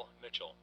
Neal Mitchell.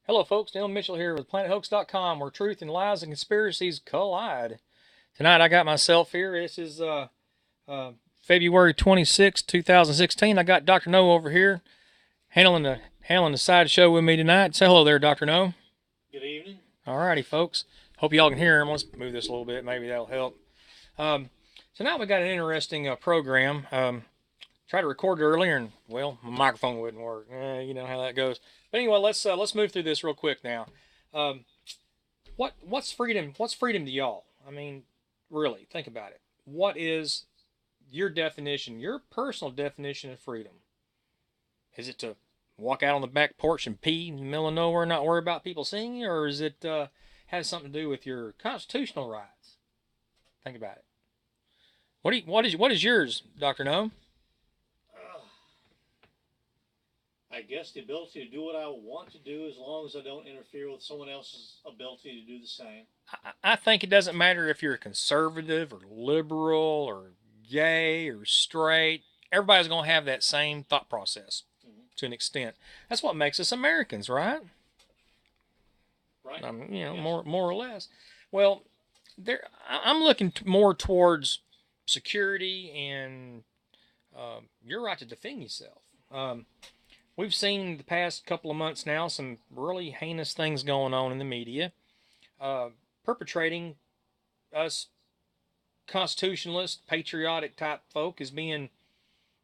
Hello folks, Neal Mitchell here with PlanetHoax.com, where truth and lies and conspiracies collide. Tonight I got myself here. This is February 26, 2016. I got Dr. No over here handling the side show with me tonight. Say hello there, Dr. No. Good evening. Alrighty folks. Hope y'all can hear him. Let's move this a little bit. Maybe that'll help. Tonight we got an interesting program. Tried to record it earlier and, well, my microphone wouldn't work. You know how that goes. But anyway, let's move through this real quick now. What's freedom? What's freedom to y'all? I mean, really, think about it. What is your definition, your personal definition of freedom? Is it to walk out on the back porch and pee in the middle of nowhere and not worry about people seeing you, or is it has something to do with your constitutional rights? Think about it. What is yours, Dr. No? I guess the ability to do what I want to do as long as I don't interfere with someone else's ability to do the same. I think it doesn't matter if you're a conservative or liberal or gay or straight. Everybody's going to have that same thought process to an extent. That's what makes us Americans, right? Right. Yes. more or less. Well, I'm looking more towards security and your right to defend yourself. We've seen the past couple of months now some really heinous things going on in the media, perpetrating us constitutionalist, patriotic type folk as being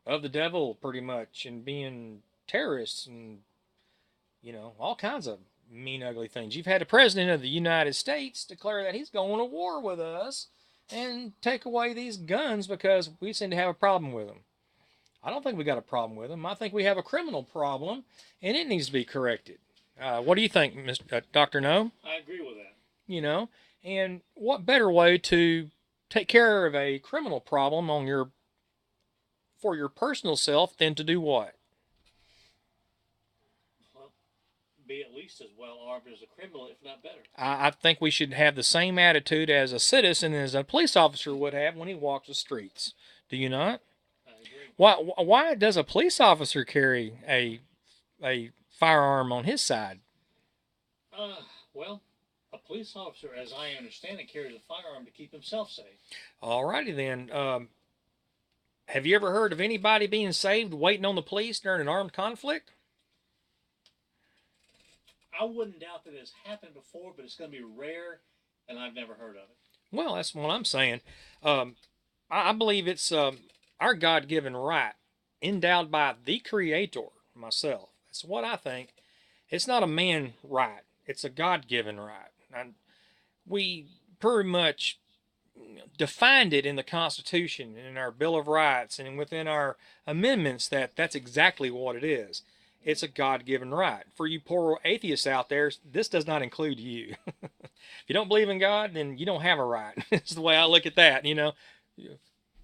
of the devil pretty much, and being terrorists and, all kinds of mean, ugly things. You've had the President of the United States declare that he's going to war with us and take away these guns because we seem to have a problem with them. I don't think we got a problem with them. I think we have a criminal problem, and it needs to be corrected. What do you think, Mr. Dr. No? I agree with that. And what better way to take care of a criminal problem for your personal self than to do what? Well, be at least as well armed as a criminal, if not better. I think we should have the same attitude as a citizen as a police officer would have when he walks the streets. Do you not? Why does a police officer carry a firearm on his side? Well, a police officer, as I understand it, carries a firearm to keep himself safe. Alrighty then. Have you ever heard of anybody being saved waiting on the police during an armed conflict? I wouldn't doubt that it's happened before, but it's going to be rare, and I've never heard of it. Well, that's what I'm saying. I believe it's our God-given right, endowed by the Creator, myself. That's what I think. It's not a man right. It's a God-given right. And we pretty much defined it in the Constitution, in our Bill of Rights, and within our amendments that's exactly what it is. It's a God-given right. For you poor atheists out there, this does not include you. If you don't believe in God, then you don't have a right. It's the way I look at that,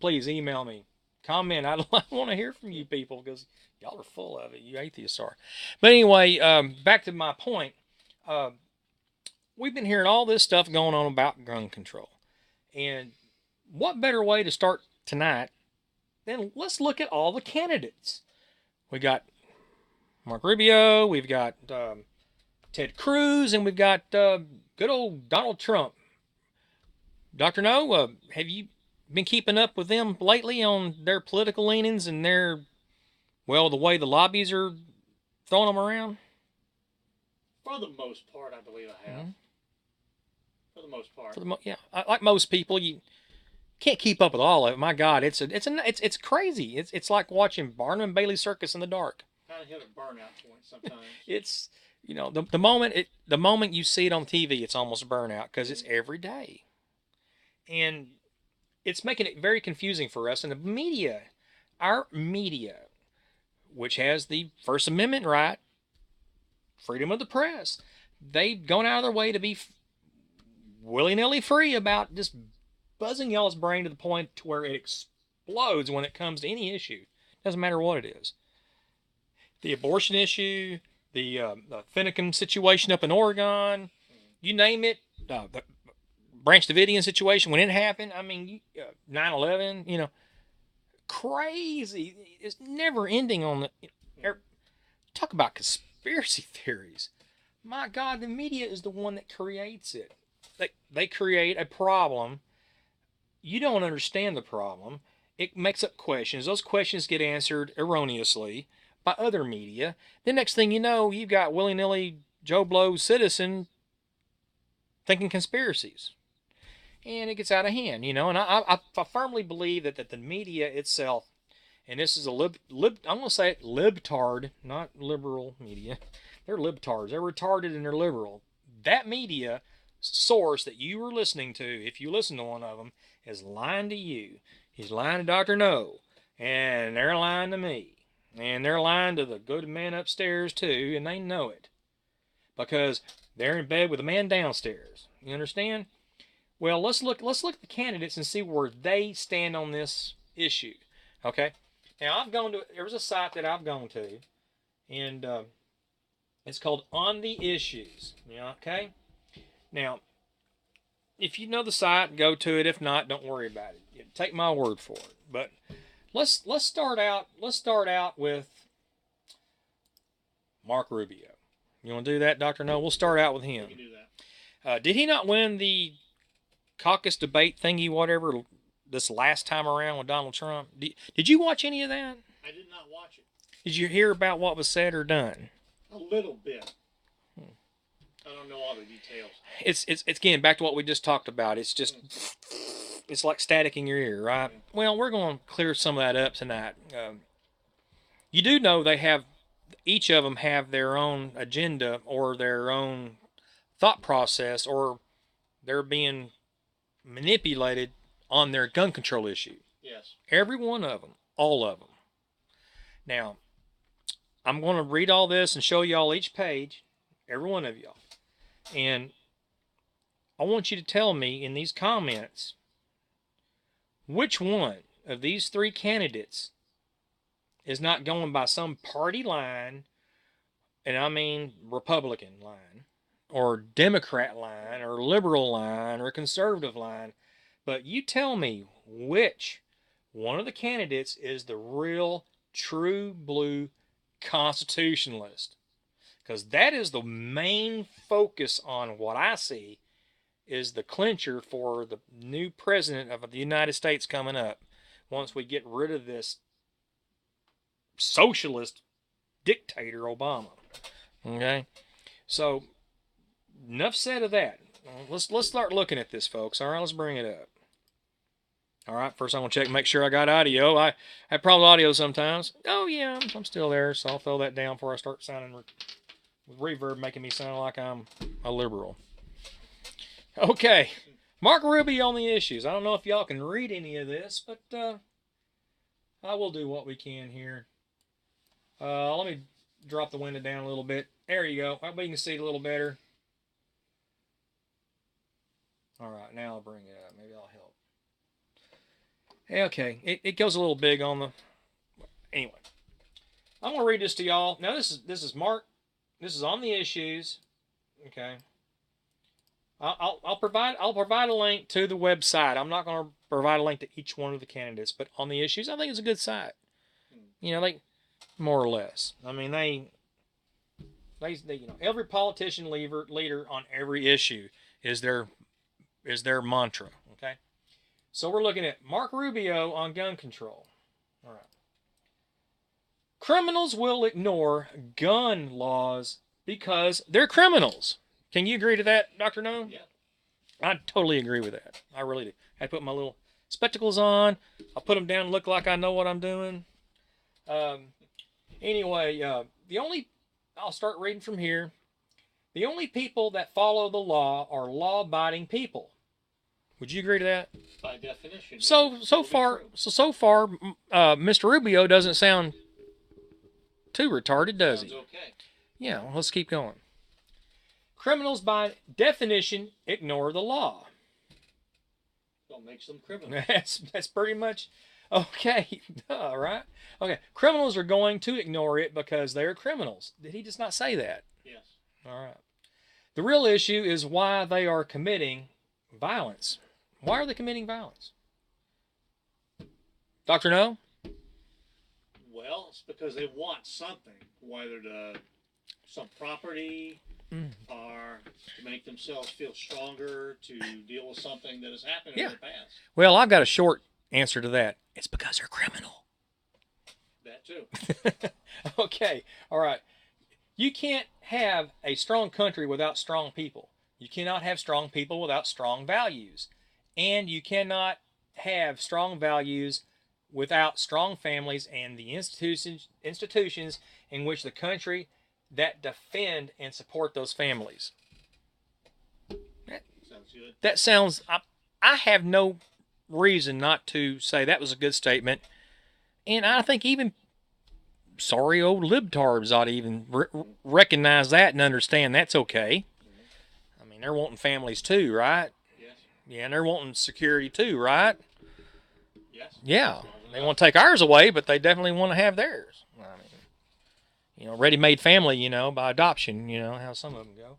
Please email me. Comment. I want to hear from you people because y'all are full of it. You atheists are. But anyway, back to my point. We've been hearing all this stuff going on about gun control. And what better way to start tonight than let's look at all the candidates. We got Mark Rubio, we've got Ted Cruz, and we've got good old Donald Trump. Dr. No, have you been keeping up with them lately on their political leanings and the way the lobbies are throwing them around? For the most part, I believe I have. For the most part. Yeah, like most people, you can't keep up with all of it. My God, it's crazy. It's like watching Barnum and Bailey Circus in the dark. Kind of hit a burnout point sometimes. It's the moment you see it on TV, it's almost burnout because it's every day, and it's making it very confusing for us. And the media, our media, which has the First Amendment right, freedom of the press, they've gone out of their way to be willy-nilly free about just buzzing y'all's brain to the point to where it explodes when it comes to any issue. Doesn't matter what it is. The abortion issue, the Finnegan situation up in Oregon, you name it, the Branch Davidian situation when it happened. I mean, 9/11, crazy. It's never ending on the. Talk about conspiracy theories. My God, the media is the one that creates it. They create a problem. You don't understand the problem. It makes up questions. Those questions get answered erroneously by other media. The next thing you know, you've got willy-nilly Joe Blow citizen thinking conspiracies. And it gets out of hand, And I firmly believe that the media itself, and this is I'm going to say it, libtard, not liberal media. They're libtards. They're retarded and they're liberal. That media source that you were listening to, if you listen to one of them, is lying to you. He's lying to Dr. No. And they're lying to me. And they're lying to the good man upstairs too, and they know it. Because they're in bed with the man downstairs. You understand? Well, let's look at the candidates and see where they stand on this issue. Okay? Now there's a site that I've gone to, and it's called On the Issues. Yeah, okay? Now, if you know the site, go to it. If not, don't worry about it. Take my word for it. But let's start out with Mark Rubio. You want to do that, Dr. No? We'll start out with him. We can do that. Did he not win the caucus debate thingy, whatever, this last time around with Donald Trump? Did you watch any of that? I did not watch it. Did you hear about what was said or done? A little bit. I don't know all the details. It's again back to what we just talked about. It's just it's like static in your ear, right? Well, we're going to clear some of that up tonight. You do know each of them have their own agenda or their own thought process, or they're being manipulated on their gun control issue. Yes. Every one of them, all of them. Now, I'm going to read all this and show y'all each page, every one of y'all. And I want you to tell me in these comments which one of these three candidates is not going by some party line, and I mean Republican line, or Democrat line, or liberal line, or conservative line. But you tell me which one of the candidates is the real, true blue constitutionalist. Because that is the main focus on what I see is the clincher for the new president of the United States coming up. Once we get rid of this socialist dictator Obama. Okay? So, enough said of that. Let's start looking at this, folks. All right, let's bring it up. All right, first I'm going to check and make sure I got audio. I have problems with audio sometimes. Oh, yeah, I'm still there, so I'll throw that down before I start sounding with reverb making me sound like I'm a liberal. Okay, Mark Rubio on the issues. I don't know if y'all can read any of this, but I will do what we can here. Let me drop the window down a little bit. There you go. I hope you can see it a little better. All right, now I'll bring it up. Maybe I'll help. Okay, it goes a little big on the... Anyway, I'm going to read this to y'all. Now, this is Mark. This is on the issues. Okay. I'll provide a link to the website. I'm not going to provide a link to each one of the candidates, but on the issues, I think it's a good site. Like more or less. I mean, they every politician leader on every issue is their mantra. Okay. So we're looking at Mark Rubio on gun control. All right. Criminals will ignore gun laws because they're criminals. Can you agree to that, Dr. No? Yeah. I totally agree with that. I really do. I put my little spectacles on. I'll put them down and look like I know what I'm doing. Anyway, I'll start reading from here. The only people that follow the law are law-abiding people. Would you agree to that? By definition. So far, Mr. Rubio doesn't sound too retarded, does he? Sounds okay. Yeah, well, let's keep going. Criminals, by definition, ignore the law. Don't make them criminals. That's pretty much okay. All right. Okay. Criminals are going to ignore it because they're criminals. Did he just not say that? Yes. All right. The real issue is why they are committing violence. Why are they committing violence? Dr. No? Well, it's because they want something, whether some property or to make themselves feel stronger, to deal with something that has happened in the past. Well, I've got a short answer to that. It's because they're criminal. That too. Okay. All right. You can't have a strong country without strong people. You cannot have strong people without strong values. And you cannot have strong values without strong families and the institutions in which the country that defend and support those families. Sounds good. That sounds, I have no reason not to say that was a good statement. And I think even sorry old libtards ought to even recognize that and understand that's okay. I mean, they're wanting families too, right? Yes. Yeah, and they're wanting security too, right? Yes. Yeah. They want to take ours away, but they definitely want to have theirs. I mean, ready-made family, by adoption, how some of them go.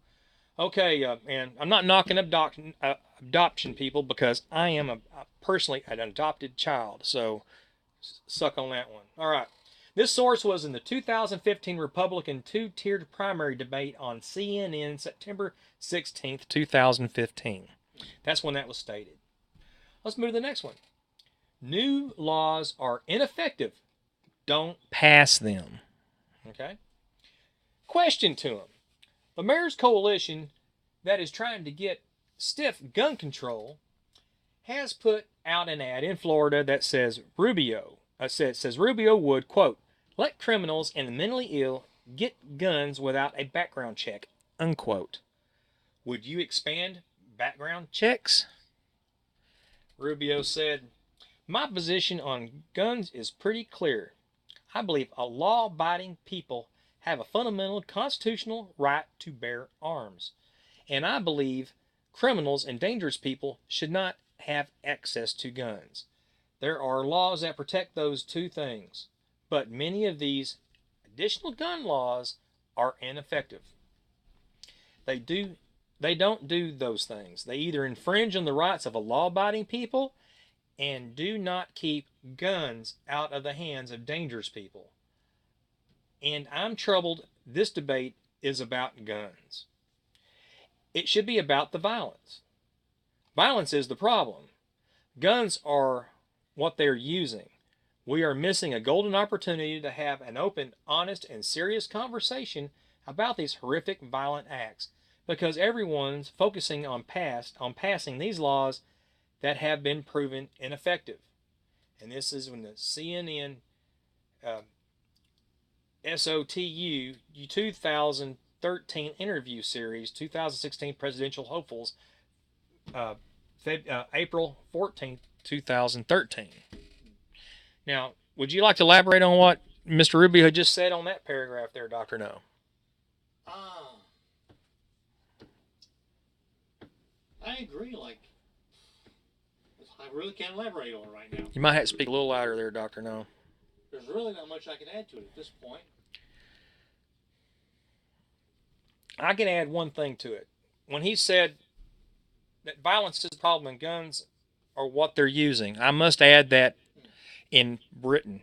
Okay, and I'm not knocking adoption people because I am personally an adopted child, so suck on that one. All right. This source was in the 2015 Republican two-tiered primary debate on CNN September 16th, 2015. That's when that was stated. Let's move to the next one. New laws are ineffective. Don't pass them. Okay? Question to them. The Mayor's Coalition that is trying to get stiff gun control has put out an ad in Florida that says Rubio would, quote, let criminals and the mentally ill get guns without a background check, unquote. Would you expand background checks? Rubio said, my position on guns is pretty clear. I believe a law-abiding people have a fundamental constitutional right to bear arms. And I believe criminals and dangerous people should not have access to guns. There are laws that protect those two things, but many of these additional gun laws are ineffective. They don't do those things. They either infringe on the rights of a law-abiding people and do not keep guns out of the hands of dangerous people. And I'm troubled this debate is about guns. It should be about the violence. Violence is the problem. Guns are what they're using. We are missing a golden opportunity to have an open, honest, and serious conversation about these horrific, violent acts, because everyone's focusing on passing these laws that have been proven ineffective. And this is when the CNN SOTU 2013 interview series, 2016 presidential hopefuls, April 14th, 2013. Now, would you like to elaborate on what Mr. Rubio had just said on that paragraph there, Dr. No? I agree. I really can't elaborate on it right now. You might have to speak a little louder there, Dr. No. There's really not much I can add to it at this point. I can add one thing to it. When he said that violence is a problem and guns are what they're using, I must add that in Britain,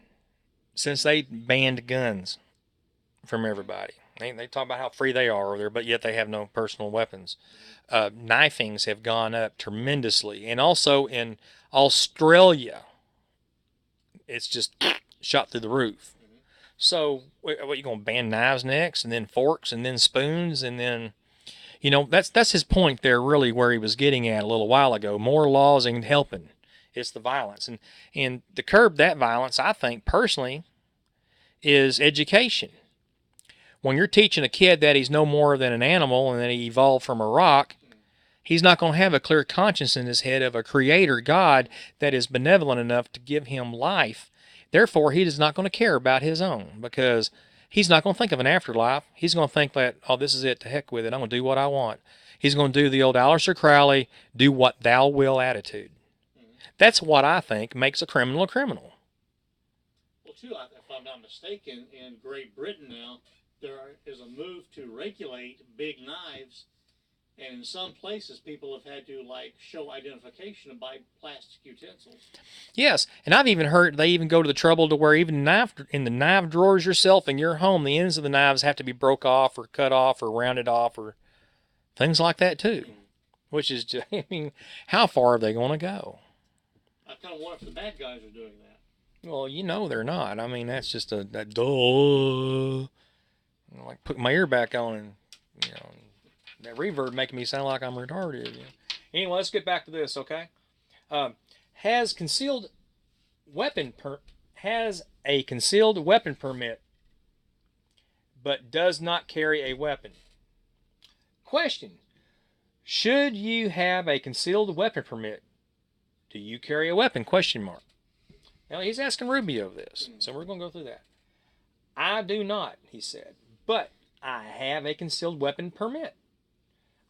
since they banned guns from everybody, they talk about how free they are over there, but yet they have no personal weapons. Knifings have gone up tremendously. And also in Australia, it's just shot through the roof. So, what you gonna ban knives next, and then forks, and then spoons, and then, that's his point there. Really, where he was getting at a little while ago. More laws ain't helping. It's the violence, and to curb that violence, I think personally, is education. When you're teaching a kid that he's no more than an animal and that he evolved from a rock, he's not going to have a clear conscience in his head of a creator God that is benevolent enough to give him life. Therefore, he is not going to care about his own, because he's not going to think of an afterlife. He's going to think that, oh, this is it, to heck with it, I'm going to do what I want. He's going to do the old Aleister Crowley, do what thou will attitude. That's what I think makes a criminal a criminal. Well, too, if I'm not mistaken, in Great Britain now, there is a move to regulate big knives, and in some places people have had to show identification and buy plastic utensils. Yes, and I've even heard they even go to the trouble to where even in the knife drawers yourself in your home, the ends of the knives have to be broke off or cut off or rounded off or things like that too. Which is just, I mean, how far are they going to go? I kind of wonder if the bad guys are doing that. Well, they're not. I mean, that's just that duh. Like put my ear back on, and that reverb making me sound like I'm retarded. Anyway, let's get back to this, okay? Has a concealed weapon permit, but does not carry a weapon. Question: should you have a concealed weapon permit? Do you carry a weapon? Question mark. Now he's asking Rubio this, so we're going to go through that. I do not, he said, but I have a concealed weapon permit.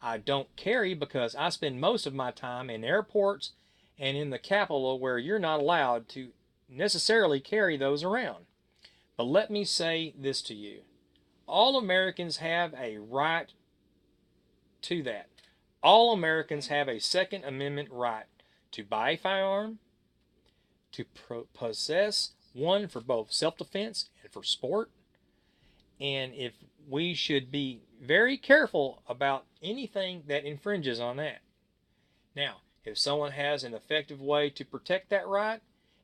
I don't carry because I spend most of my time in airports and in the capital where you're not allowed to necessarily carry those around. But let me say this to you. All Americans have a right to that. All Americans have a Second Amendment right to buy a firearm, to possess one for both self-defense and for sport. And if we should be very careful about anything that infringes on that. Now, if someone has an effective way to protect that right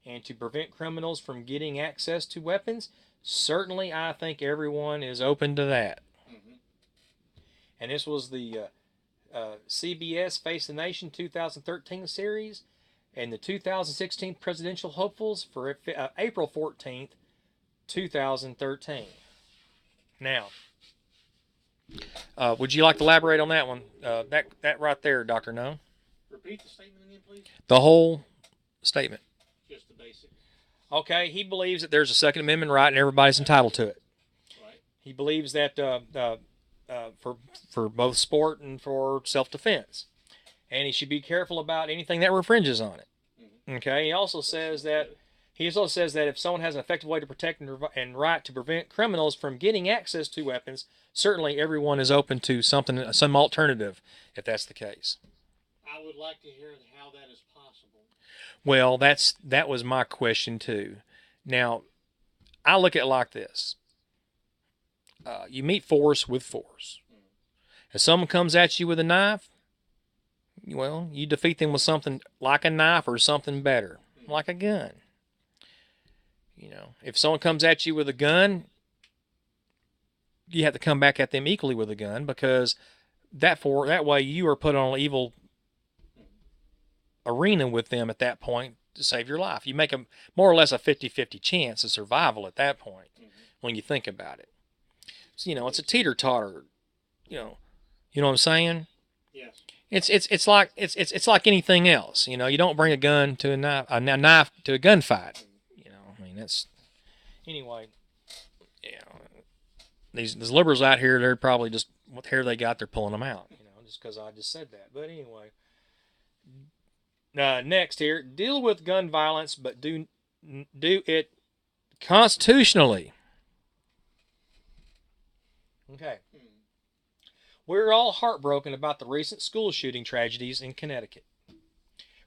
and to prevent criminals from getting access to weapons, certainly I think everyone is open to that. Mm-hmm. And this was the CBS Face the Nation 2013 series and the 2016 presidential hopefuls for April 14th, 2013. Now, would you like to elaborate on that one? That right there, Dr. No? Repeat the statement again, please. The whole statement. Just the basics. Okay, he believes that there's a Second Amendment right and everybody's entitled to it. Right. He believes that for both sport and for self-defense. And he should be careful about anything that infringes on it. Mm-hmm. Okay, he also says that if someone has an effective way to protect and right to prevent criminals from getting access to weapons, certainly everyone is open to some alternative, if that's the case. I would like to hear how that is possible. Well, that was my question too. Now, I look at it like this. You meet force with force. If someone comes at you with a knife, well, you defeat them with something like a knife or something better, like a gun. If someone comes at you with a gun, you have to come back at them equally with a gun, because that way you are put on an evil arena with them at that point to save your life. You make more or less a 50-50 chance of survival at that point, when you think about it. So, it's a teeter-totter. You know what I'm saying? Yes. It's like anything else. You don't bring a gun to a knife to a gunfight. That's anyway. These liberals out here, they're probably just what hair they got, they're pulling them out. Just because I just said that. But anyway, next here, deal with gun violence, but do it constitutionally. Okay. We're all heartbroken about the recent school shooting tragedies in Connecticut.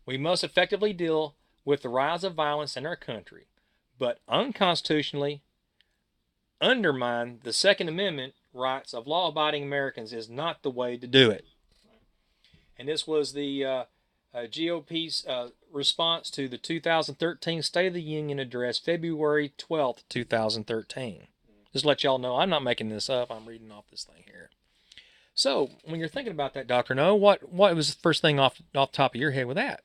We must effectively deal with the rise of violence in our country, but unconstitutionally undermine the Second Amendment rights of law-abiding Americans is not the way to do it. And this was the GOP's response to the 2013 State of the Union address, February 12th, 2013. Just let y'all know, I'm not making this up. I'm reading off this thing here. So, when you're thinking about that, Dr. No, what was the first thing off the top of your head with that?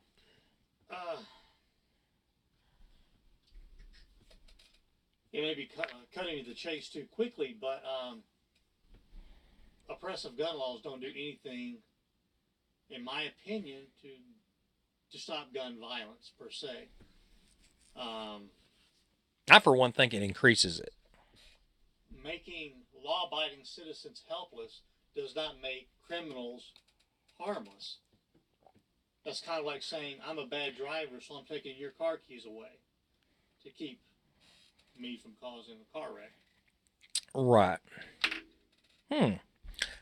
It may be cutting to the chase too quickly, but oppressive gun laws don't do anything, in my opinion, to stop gun violence per se. I, for one, think it increases it. Making law-abiding citizens helpless does not make criminals harmless. That's kind of like saying, I'm a bad driver, so I'm taking your car keys away to keep me from causing a car wreck. Right.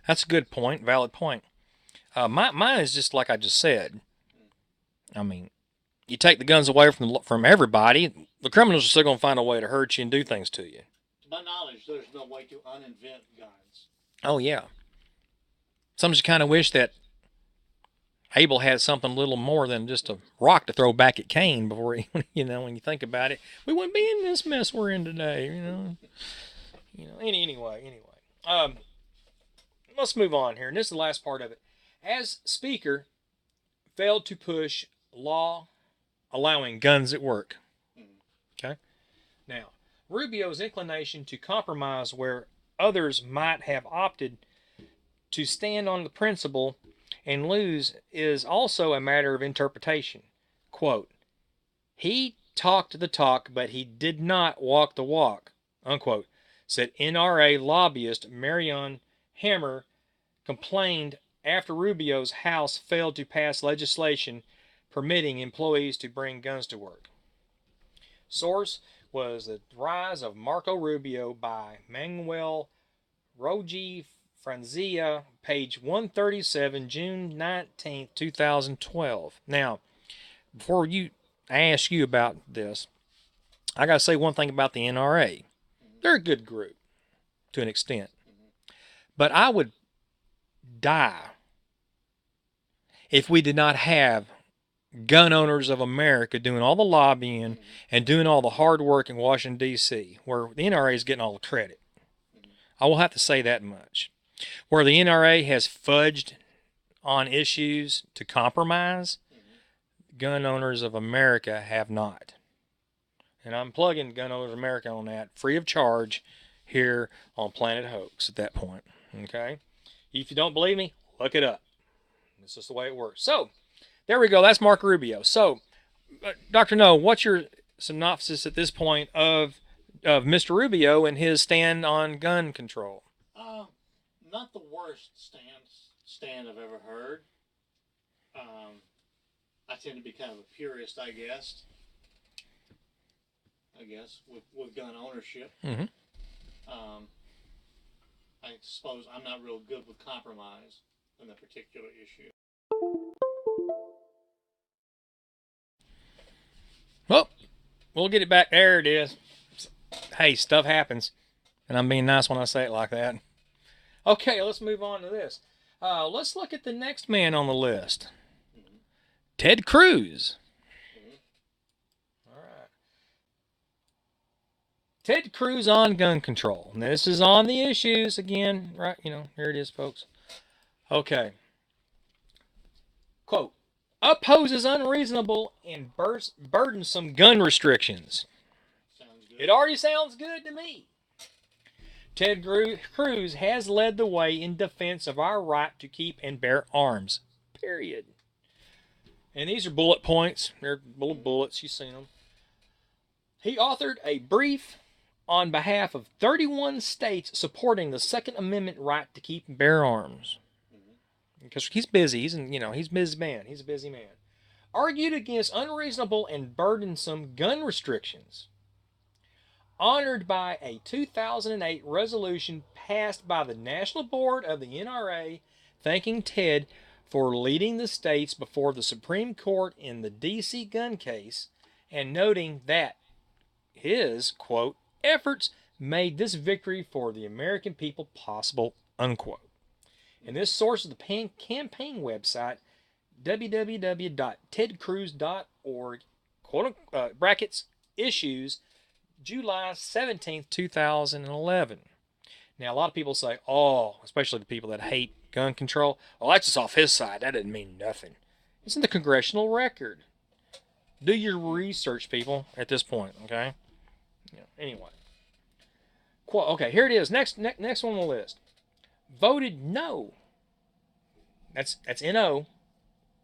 That's a good point, valid point. Mine is just like I just said. I mean, you take the guns away from everybody, the criminals are still going to find a way to hurt you and do things to you. To my knowledge, there's no way to uninvent guns. Oh, yeah. Some just kind of wish that Abel had something a little more than just a rock to throw back at Cain before he, when you think about it. We wouldn't be in this mess we're in today, Anyway. Let's move on here. And this is the last part of it. As Speaker, failed to push law allowing guns at work. Okay? Now, Rubio's inclination to compromise where others might have opted to stand on the principle and lose is also a matter of interpretation. Quote, he talked the talk, but he did not walk the walk, unquote, said NRA lobbyist Marion Hammer complained after Rubio's House failed to pass legislation permitting employees to bring guns to work. Source was The Rise of Marco Rubio by Manuel Rogi Franzia, page 137, June 19th, 2012. Now, before I ask you about this, I got to say one thing about the NRA. They're a good group to an extent. But I would die if we did not have gun owners of America doing all the lobbying and doing all the hard work in Washington, D.C., where the NRA is getting all the credit. I will have to say that much. Where the NRA has fudged on issues to compromise, gun owners of America have not. And I'm plugging Gun Owners of America on that free of charge here on Planet Hoax at that point. Okay? If you don't believe me, look it up. This is the way it works. So, there we go. That's Mark Rubio. So, Dr. No, what's your synopsis at this point of Mr. Rubio and his stand on gun control? Not the worst stand I've ever heard. I tend to be kind of a purist, I guess, with gun ownership. Mm-hmm. I suppose I'm not real good with compromise on that particular issue. Well, we'll get it back. There it is. Hey, stuff happens. And I'm being nice when I say it like that. Okay, let's move on to this. Let's look at the next man on the list. Ted Cruz. All right. Ted Cruz on gun control. Now, this is on the issues again, right? Here it is, folks. Okay. Quote, opposes unreasonable and burdensome gun restrictions. Sounds good. It already sounds good to me. Ted Cruz has led the way in defense of our right to keep and bear arms. Period. And these are bullet points. They're little bullets. You've seen them. He authored a brief on behalf of 31 states supporting the Second Amendment right to keep and bear arms. Because he's busy. He's a busy man. He's a busy man. Argued against unreasonable and burdensome gun restrictions. Honored by a 2008 resolution passed by the National Board of the NRA, thanking Ted for leading the states before the Supreme Court in the D.C. gun case, and noting that his, quote, efforts made this victory for the American people possible, unquote. And this source is the campaign website, www.tedcruz.org, brackets, issues, July 17th, 2011. Now, a lot of people say, oh, especially the people that hate gun control, oh, that's just off his side. That didn't mean nothing. It's in the congressional record. Do your research, people, at this point, okay? Yeah, anyway. Okay, here it is. Next one on the list. Voted no. That's NO,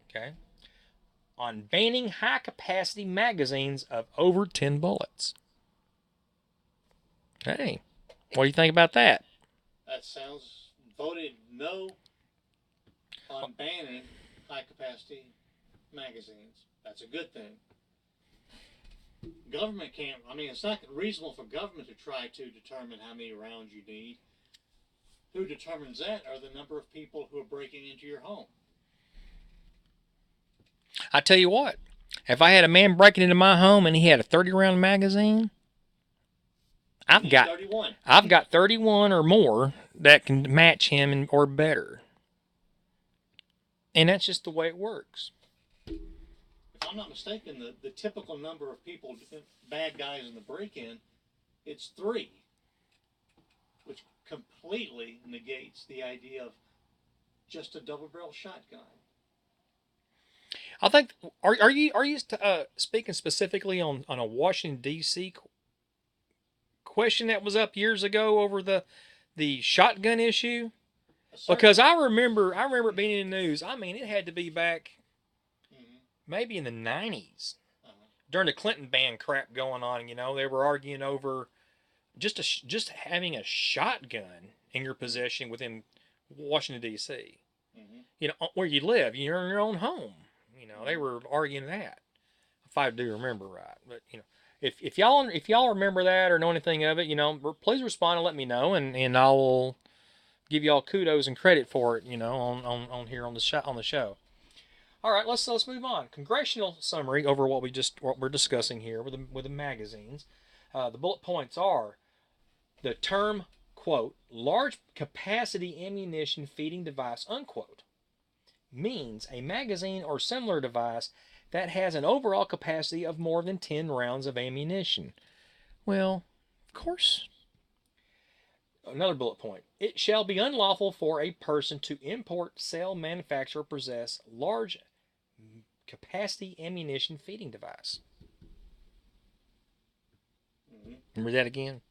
okay? On banning high-capacity magazines of over 10 bullets. Hey, what do you think about that? That sounds voted no on banning high capacity magazines. That's a good thing. Government can't, I mean, it's not reasonable for government to try to determine how many rounds you need. Who determines that are the number of people who are breaking into your home. I tell you what, if I had a man breaking into my home and he had a 30-round magazine, I've got 31 or more that can match him or better. And that's just the way it works. If I'm not mistaken, the typical number of people, bad guys in the break-in, it's 3, which completely negates the idea of just a double-barrel shotgun. I think are you speaking specifically on a Washington D.C. question that was up years ago over the shotgun issue? Because I remember it being in the news. I mean, it had to be back maybe in the 90s during the Clinton ban crap going on. You know, they were arguing over just having a shotgun in your possession within Washington D.C. You know, where you live, you're in your own home. You know, they were arguing that, if I do remember right. But you know, if y'all remember that or know anything of it, you know, please respond and let me know, and I'll give y'all kudos and credit for it. You know, on here on the show. All right, let's move on. Congressional summary over what we're discussing here with the magazines. The bullet points are the term, quote, large capacity ammunition feeding device, unquote, means a magazine or similar device that has an overall capacity of more than 10 rounds of ammunition. Well, of course. Another bullet point. It shall be unlawful for a person to import, sell, manufacture, or possess large capacity ammunition feeding device. Remember that again?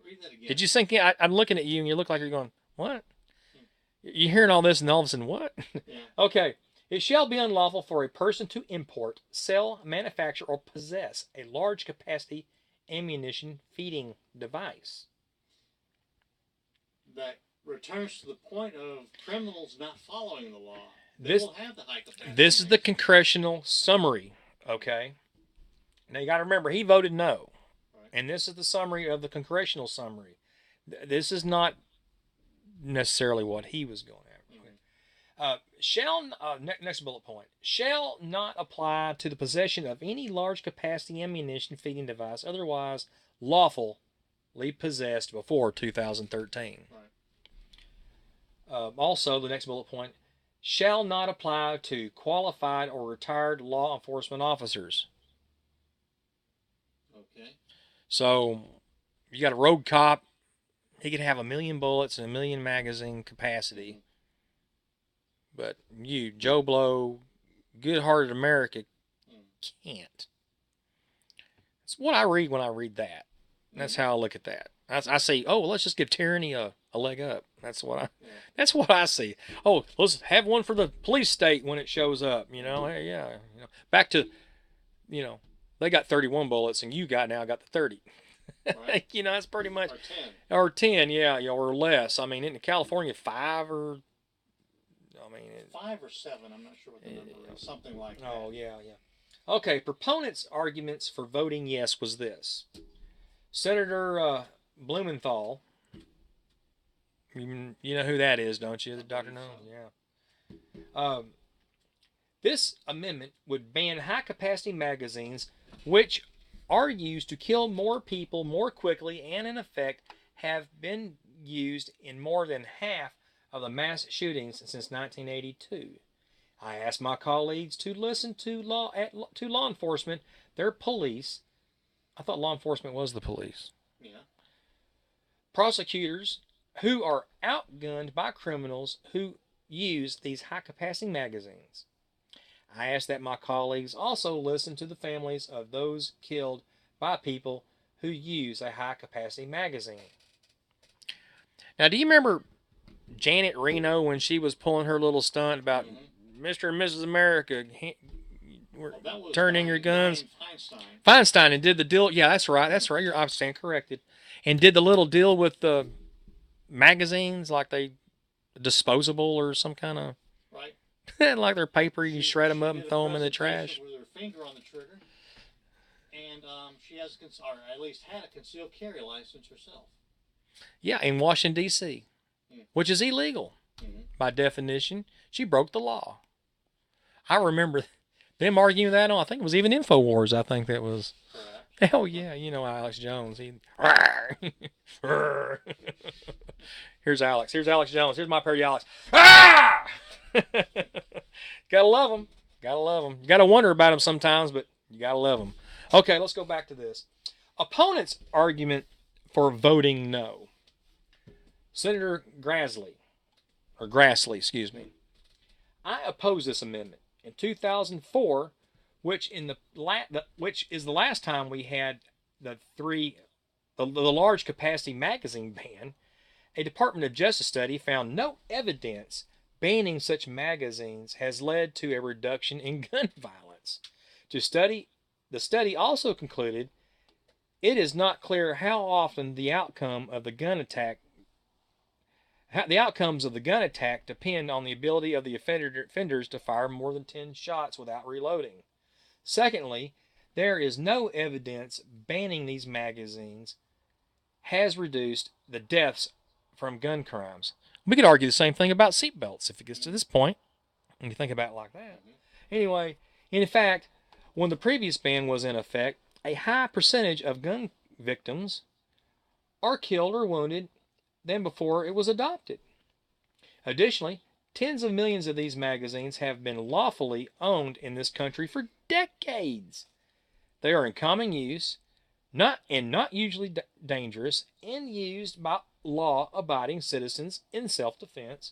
Read that again. Did you think? I'm looking at you and you look like you're going, what? You're hearing all this and all of a sudden, what? Yeah. Okay. It shall be unlawful for a person to import, sell, manufacture, or possess a large capacity ammunition feeding device. That returns to the point of criminals not following the law. They will have the high capacity. This is the congressional summary, okay? Now you got to remember, he voted no. Right. And this is the summary of the congressional summary. This is not necessarily what he was going after. Next bullet point. Shall not apply to the possession of any large capacity ammunition feeding device otherwise lawfully possessed before 2013. Right. Also, the next bullet point. Shall not apply to qualified or retired law enforcement officers. Okay. So, you got a rogue cop. He could have 1 million bullets and 1 million magazine capacity. But you, Joe Blow, good-hearted America, can't. It's what I read when I read that. That's how I look at that. I say, oh, well, let's just give tyranny a leg up. That's what I see. Oh, let's have one for the police state when it shows up. You know, hey, yeah. You know, back to, you know, they got 31 bullets and you got the 30. Right. You know, that's pretty much. Or 10, yeah, or less. I mean, in California, 5 or. 5 or 7. I'm not sure what the number is. Something like that. Oh, yeah. Okay, proponents' arguments for voting yes was this. Senator Blumenthal. You know who that is, don't you? Dr. No? Yeah. This amendment would ban high-capacity magazines, which are used to kill more people more quickly and, in effect, have been used in more than half of the mass shootings since 1982. I asked my colleagues to listen to law enforcement, their police, I thought law enforcement was the police. Yeah. Prosecutors who are outgunned by criminals who use these high-capacity magazines. I ask that my colleagues also listen to the families of those killed by people who use a high-capacity magazine. Now, do you remember Janet Reno when she was pulling her little stunt about Mr. and Mrs. America turn in your guns? Feinstein and did the deal. Yeah, that's right. That's right. I stand corrected. And did the little deal with the magazines like they disposable or some kind of right. like they're paper. You shred them up and throw them in the trash. With her finger on the trigger, and she has, or at least had a concealed carry license herself. Yeah, in Washington D.C., which is illegal by definition. She broke the law. I remember them arguing that on. I think it was even InfoWars. I think that was. Correct. Hell yeah, you know Alex Jones. Here's Alex. Here's Alex Jones. Here's my parody Alex. Ah! Gotta love him. Gotta love him. You gotta wonder about him sometimes, but you gotta love him. Okay, let's go back to this. Opponent's argument for voting no. Senator Grassley, excuse me. I oppose this amendment. In 2004, which is the last time we had the large capacity magazine ban, a Department of Justice study found no evidence banning such magazines has led to a reduction in gun violence. The study also concluded it is not clear how often the outcomes of the gun attack depend on the ability of the offenders to fire more than 10 shots without reloading. Secondly, there is no evidence banning these magazines has reduced the deaths from gun crimes. We could argue the same thing about seatbelts if it gets to this point, and you think about it like that. Anyway, in fact, when the previous ban was in effect, a high percentage of gun victims are killed or wounded than before it was adopted. Additionally, tens of millions of these magazines have been lawfully owned in this country for decades. They are in common use, not usually dangerous, and used by law-abiding citizens in self-defense,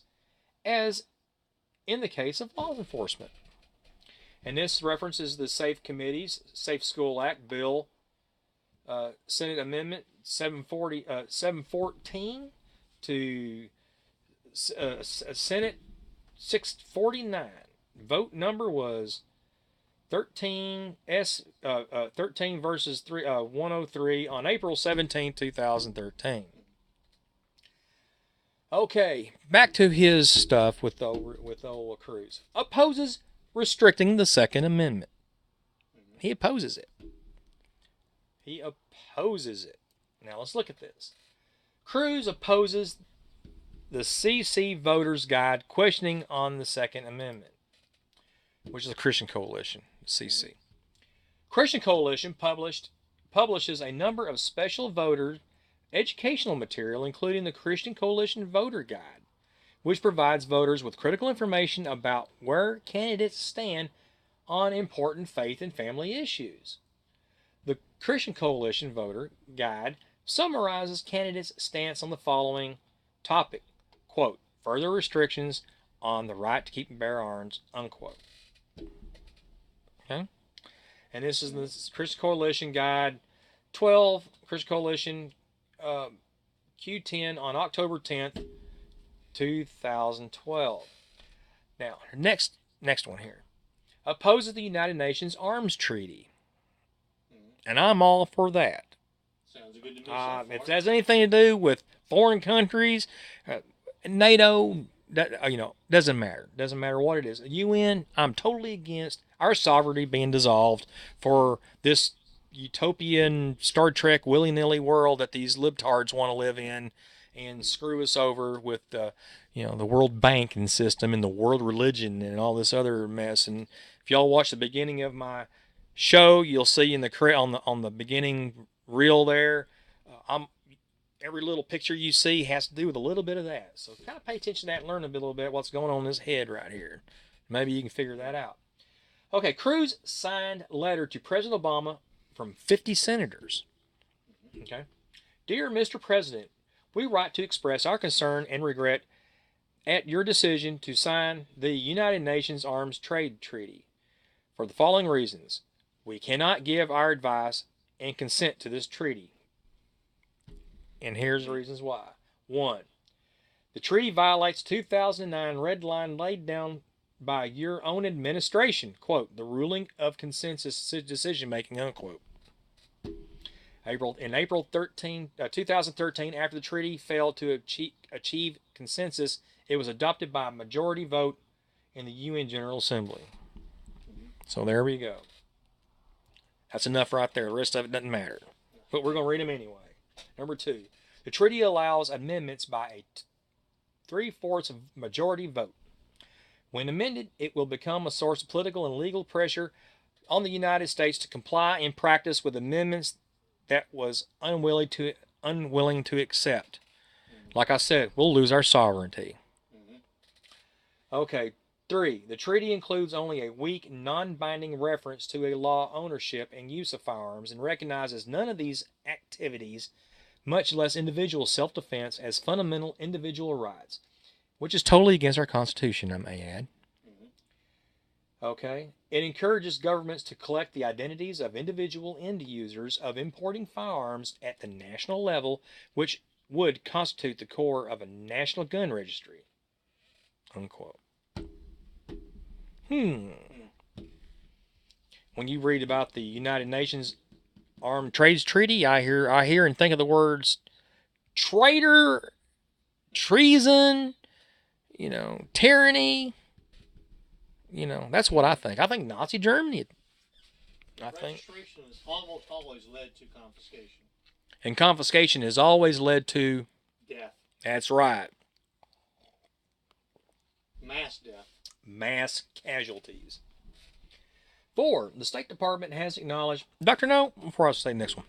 as in the case of law enforcement. And this references the Safe Committee's Safe School Act Bill, Senate Amendment 714 to Senate 649. Vote number was 13 verses 103 on April 17, 2013. Okay, back to his stuff with old Cruz. Opposes restricting the Second Amendment. He opposes it. Now let's look at this. Cruz opposes the CC Voters Guide questioning on the Second Amendment, which is a Christian Coalition, CC. Christian Coalition publishes a number of special voter educational material, including the Christian Coalition Voter Guide, which provides voters with critical information about where candidates stand on important faith and family issues. The Christian Coalition Voter Guide summarizes candidates' stance on the following topic, quote, further restrictions on the right to keep and bear arms, unquote. Okay? And this is the Christian Coalition Guide 12, Christian Coalition Q10 on October 10th, 2012. Now, next one here. Opposes the United Nations Arms Treaty. And I'm all for that. Sounds good to me so far. If it has anything to do with foreign countries, NATO, doesn't matter. Doesn't matter what it is. UN, I'm totally against our sovereignty being dissolved for this utopian Star Trek willy-nilly world that these libtards want to live in and screw us over with the World Banking system and the world religion and all this other mess. And if y'all watch the beginning of my show, you'll see in on the beginning reel there, every little picture you see has to do with a little bit of that. So kind of pay attention to that and learn a little bit what's going on in his head right here. Maybe you can figure that out. Okay, Cruz signed letter to President Obama from 50 senators. Okay. Dear Mr. President, we write to express our concern and regret at your decision to sign the United Nations Arms Trade Treaty for the following reasons. We cannot give our advice and consent to this treaty. And here's the reasons why. 1. The treaty violates 2009 red line laid down by your own administration, quote, the ruling of consensus decision making, unquote. In April 2013, after the treaty failed to achieve consensus, it was adopted by a majority vote in the UN General Assembly. So there we go. That's enough right there. The rest of it doesn't matter. But we're going to read them anyway. Number 2, the treaty allows amendments by a 3/4 majority vote. When amended, it will become a source of political and legal pressure on the United States to comply in practice with amendments that was unwilling to accept. Like I said, we'll lose our sovereignty. Okay, 3. The treaty includes only a weak, non-binding reference to a law ownership and use of firearms and recognizes none of these activities, much less individual self-defense, as fundamental individual rights, which is totally against our Constitution, I may add. Okay. It encourages governments to collect the identities of individual end users of importing firearms at the national level, which would constitute the core of a national gun registry. Unquote. When you read about the United Nations Armed Trades Treaty, I hear and think of the words traitor, treason, tyranny. That's what I think. I think Nazi Germany. Registration has almost always led to confiscation. And confiscation has always led to death. That's right. Mass death. Mass casualties. 4. The State Department has acknowledged... Dr. No, before I say the next one.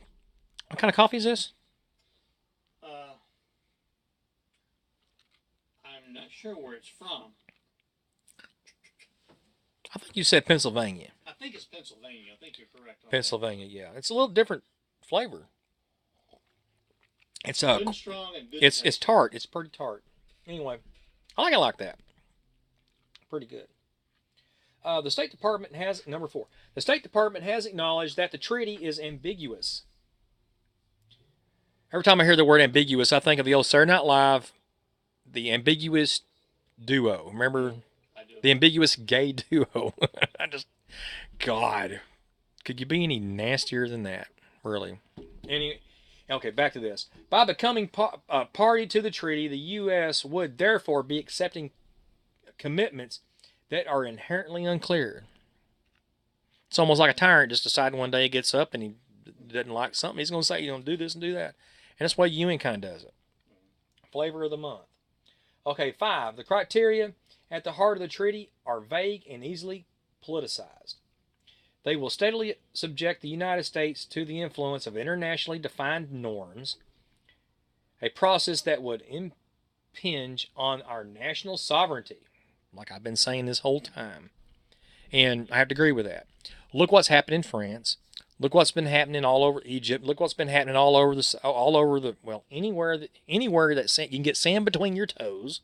What kind of coffee is this? I'm not sure where it's from. I think you said Pennsylvania. I think it's Pennsylvania. I think you're correct. Pennsylvania, yeah. It's a little different flavor. It's good and strong and good. It's tart. It's pretty tart. Anyway, I like it like that. Pretty good. The State Department has, number 4, the State Department has acknowledged that the treaty is ambiguous. Every time I hear the word ambiguous, I think of the old Saturday Night Live, the ambiguous duo. Remember? I do. The ambiguous gay duo. God, could you be any nastier than that? Really? Okay, back to this. By becoming party to the treaty, the U.S. would therefore be accepting commitments that are inherently unclear. It's almost like a tyrant just deciding one day he gets up and he doesn't like something. He's going to say, you don't do this and do that. And that's why UN kind of does it. Flavor of the month. Okay, 5. The criteria at the heart of the treaty are vague and easily politicized. They will steadily subject the United States to the influence of internationally defined norms, a process that would impinge on our national sovereignty, like I've been saying this whole time. And I have to agree with that. Look what's happened in France. Look what's been happening all over Egypt. Look what's been happening all over anywhere that you can get sand between your toes,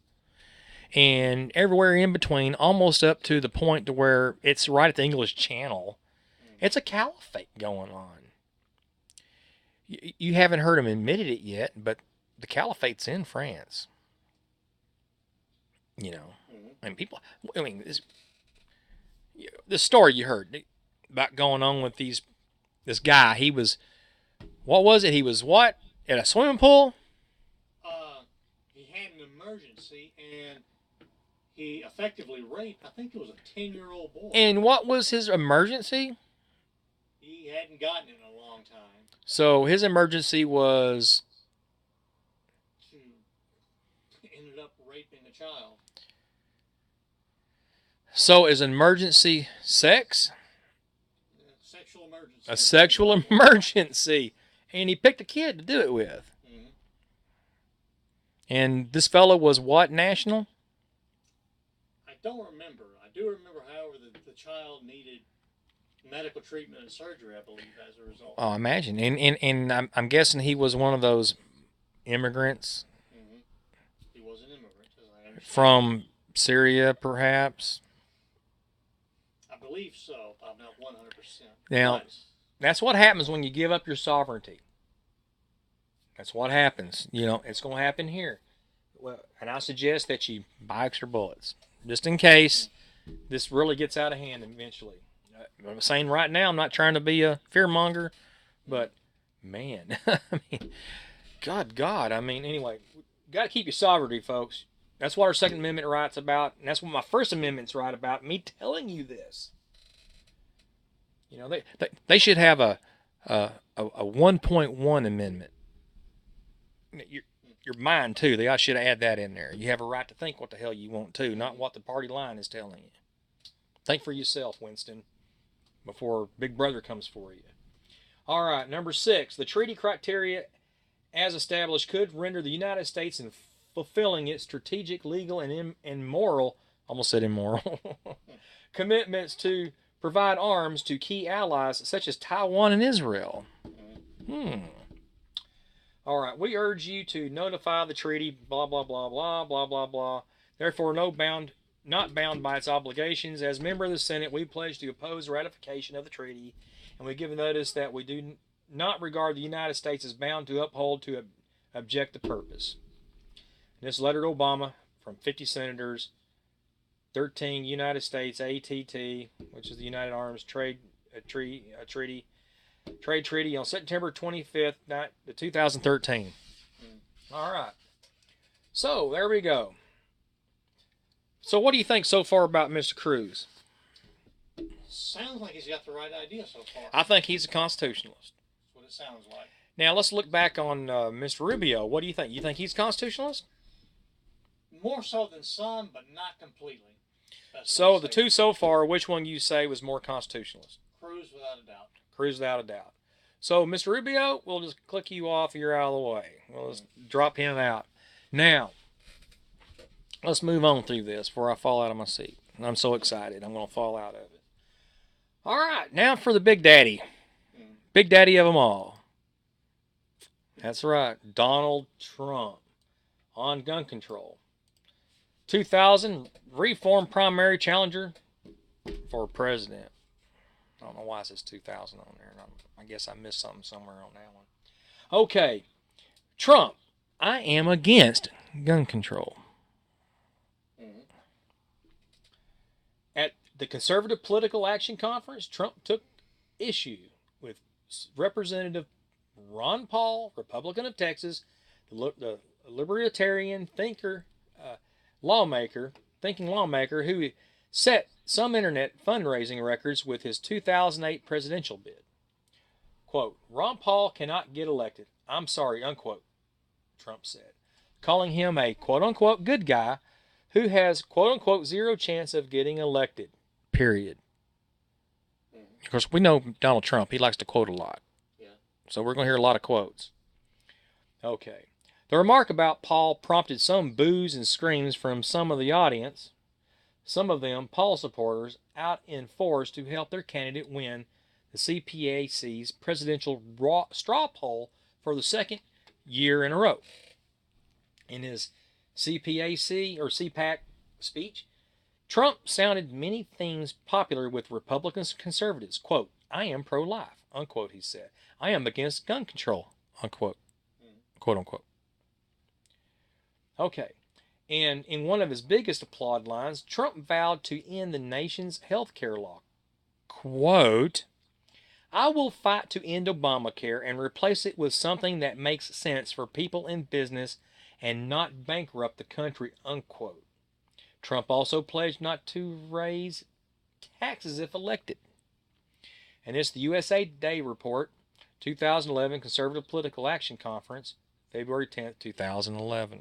and everywhere in between, almost up to the point to where it's right at the English Channel. It's a caliphate going on. You haven't heard them admitted it yet, but the caliphate's in France. This story you heard about going on with this guy. He was at a swimming pool? He had an emergency and he effectively raped, I think it was a 10-year-old boy. And what was his emergency? He hadn't gotten it in a long time. So his emergency was... ended up raping a child. So is an emergency sex? Sexual emergency. A sexual emergency. And he picked a kid to do it with. Mm-hmm. And this fellow was what national? I don't remember. I do remember, however, that the child needed medical treatment and surgery, I believe, as a result. Oh, imagine. And I'm guessing he was one of those immigrants Mm-hmm. He was an immigrant, as I understand. from Syria, perhaps. I believe so. I'm not 100%. Now, But that's what happens when you give up your sovereignty. That's what happens. You know, it's going to happen here. Well, and I suggest that you buy extra bullets, just in case this really gets out of hand eventually. I'm saying right now, I'm not trying to be a fearmonger, but man, I mean, God, I mean, anyway, got to keep your sovereignty, folks. That's what our Second Amendment right's about, and that's what my First Amendment's right about. Me telling you this. You know, they should have a 1.1 amendment. Your mind too. They should add that in there. You have a right to think what the hell you want to, not what the party line is telling you. Think for yourself, Winston, before Big Brother comes for you. All right, number 6. The treaty criteria as established could render the United States in fulfilling its strategic, legal, and moral, almost said immoral, commitments to provide arms to key allies such as Taiwan and Israel. All right, we urge you to notify the treaty, blah, blah, blah, blah, blah, blah, blah. Therefore, not bound by its obligations. As member of the Senate, we pledge to oppose ratification of the treaty, and we give notice that we do not regard the United States as bound to uphold to object the purpose. And this letter to Obama from 50 senators, 13 United States ATT, which is the United Arms Trade Treaty on September 25th, 2013. All right. So, there we go. So, what do you think so far about Mr. Cruz? sounds like he's got the right idea so far. I think he's a constitutionalist. That's what it sounds like. Now, let's look back on Mr. Rubio. What do you think? You think he's constitutionalist? More so than some, but not completely. So, the two so far, which one you say was more constitutionalist? Cruz, without a doubt. Cruz, without a doubt. So, Mr. Rubio, we'll just click you off. You're out of the way. We'll just drop him out. Now, let's move on through this before I fall out of my seat. I'm so excited. I'm going to fall out of it. All right, now for the Big Daddy. Big Daddy of them all. That's right, Donald Trump on gun control. 2000 reform primary challenger for president. I don't know why it says 2000 on there. I guess I missed something somewhere on that one. Okay, Trump, I am against gun control. At the Conservative Political Action Conference, Trump took issue with Representative Ron Paul, Republican of Texas, the libertarian thinking lawmaker, who set some internet fundraising records with his 2008 presidential bid. Quote, Ron Paul cannot get elected. I'm sorry, unquote, Trump said, calling him a quote-unquote good guy who has quote-unquote zero chance of getting elected, period. Of course, we know Donald Trump. He likes to quote a lot. Yeah. So we're going to hear a lot of quotes. Okay. The remark about Paul prompted some boos and screams from some of the audience, some of them Paul supporters, out in force to help their candidate win the CPAC's presidential straw poll for the second year in a row. In his CPAC speech, Trump sounded many things popular with Republicans and conservatives. Quote, I am pro-life, unquote, he said. I am against gun control, unquote, quote unquote. Okay, and in one of his biggest applaud lines, Trump vowed to end the nation's health care law. Quote, I will fight to end Obamacare and replace it with something that makes sense for people in business and not bankrupt the country, unquote. Trump also pledged not to raise taxes if elected. And it's the USA Today report, 2011 Conservative Political Action Conference, February 10th, 2011.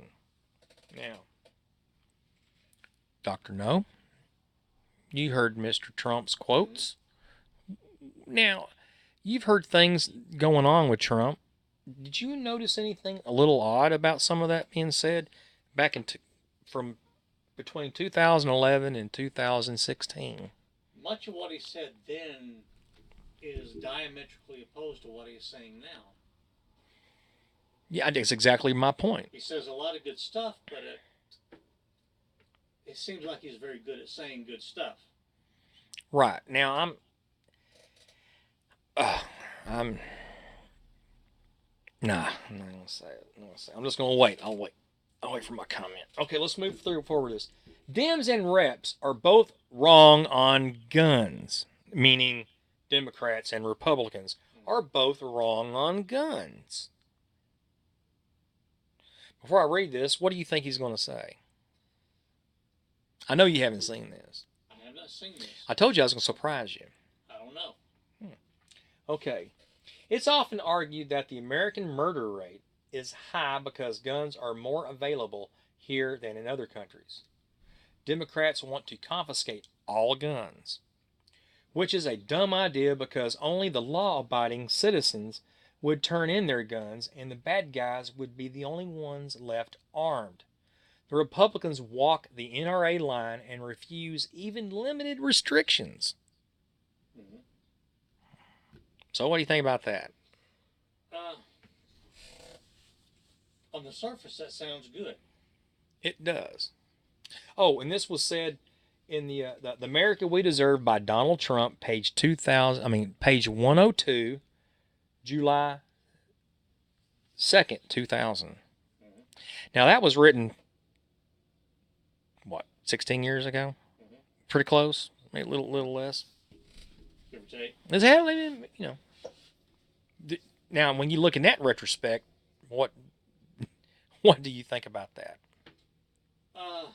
Now, Dr. No, you heard Mr. Trump's quotes. Now, you've heard things going on with Trump. Did you notice anything a little odd about some of that being said back from between 2011 and 2016? Much of what he said then is diametrically opposed to what he's saying now. Yeah, that's exactly my point. He says a lot of good stuff, but it seems like he's very good at saying good stuff. Right. Now, I'm nah, I'm not gonna say it. I'm just gonna wait. I'll wait for my comment. Okay, let's move forward this. Dems and reps are both wrong on guns, meaning Democrats and Republicans are both wrong on guns. Before I read this, what do you think he's going to say? I know you haven't seen this. I have not seen this. I told you I was going to surprise you. I don't know. Okay. It's often argued that the American murder rate is high because guns are more available here than in other countries. Democrats want to confiscate all guns, which is a dumb idea because only the law-abiding citizens would turn in their guns and the bad guys would be the only ones left armed. The Republicans walk the NRA line and refuse even limited restrictions. Mm-hmm. So what do you think about that? On the surface, that sounds good. It does. Oh, and this was said in the America We Deserve by Donald Trump, page 102, July 2nd, 2000. Mm-hmm. Now that was written, 16 years ago? Mm-hmm. Pretty close, maybe a little less. Give or take. Is that, now when you look in that retrospect, what do you think about that? I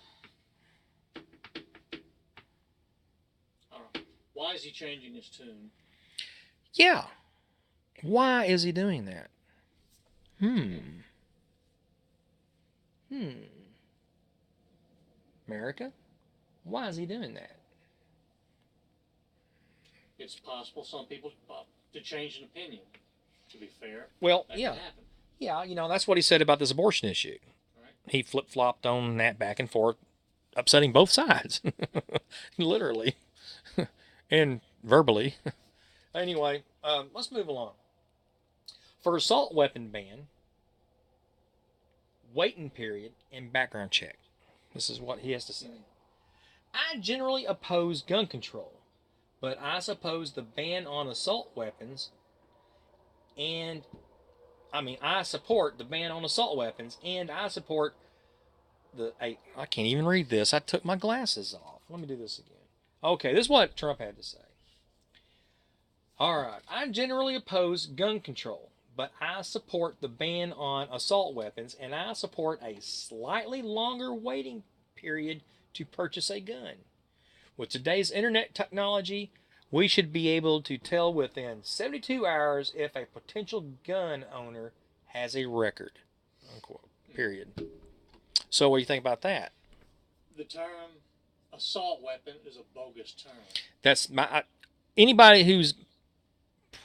don't know. Why is he changing his tune? Yeah. Why is he doing that? America? Why is he doing that? It's possible some people to change an opinion. To be fair, Well, that yeah. can happen. Yeah, that's what he said about this abortion issue. Right. He flip-flopped on that back and forth, upsetting both sides. Literally. And verbally. Anyway, let's move along. For assault weapon ban, waiting period, and background check. This is what he has to say. I generally oppose gun control, but I suppose the ban on assault weapons I support the ban on assault weapons, and I support I can't even read this. I took my glasses off. Let me do this again. Okay, this is what Trump had to say. All right, I generally oppose gun control, but I support the ban on assault weapons, and I support a slightly longer waiting period to purchase a gun. With today's internet technology, we should be able to tell within 72 hours if a potential gun owner has a record. Unquote. Period. So what do you think about that? The term assault weapon is a bogus term. That's anybody who's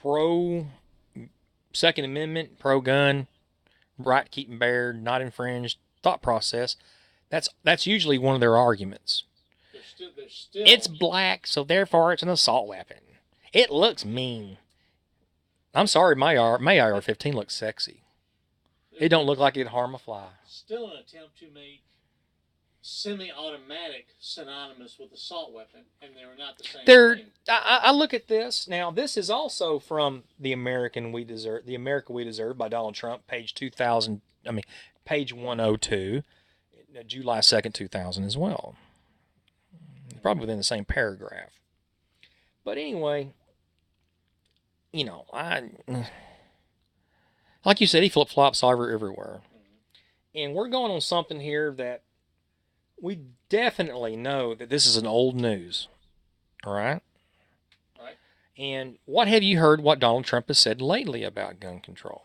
pro Second Amendment, pro gun, right to keep and bear, not infringed thought process. That's usually one of their arguments. They're still. It's black, so therefore it's an assault weapon. It looks mean. I'm sorry, my AR-15 looks sexy. It don't look like it'd harm a fly. Still an attempt to make semi-automatic synonymous with assault weapon, and they're not the same thing. I look at this now. This is also from the America We Deserve by Donald Trump, page 2000. Page 102, July 2nd, 2000 as well. Probably within the same paragraph. But anyway, like you said, he flip-flops everywhere. And we're going on something here that we definitely know that this is an old news. All right? Right. And what have you heard what Donald Trump has said lately about gun control?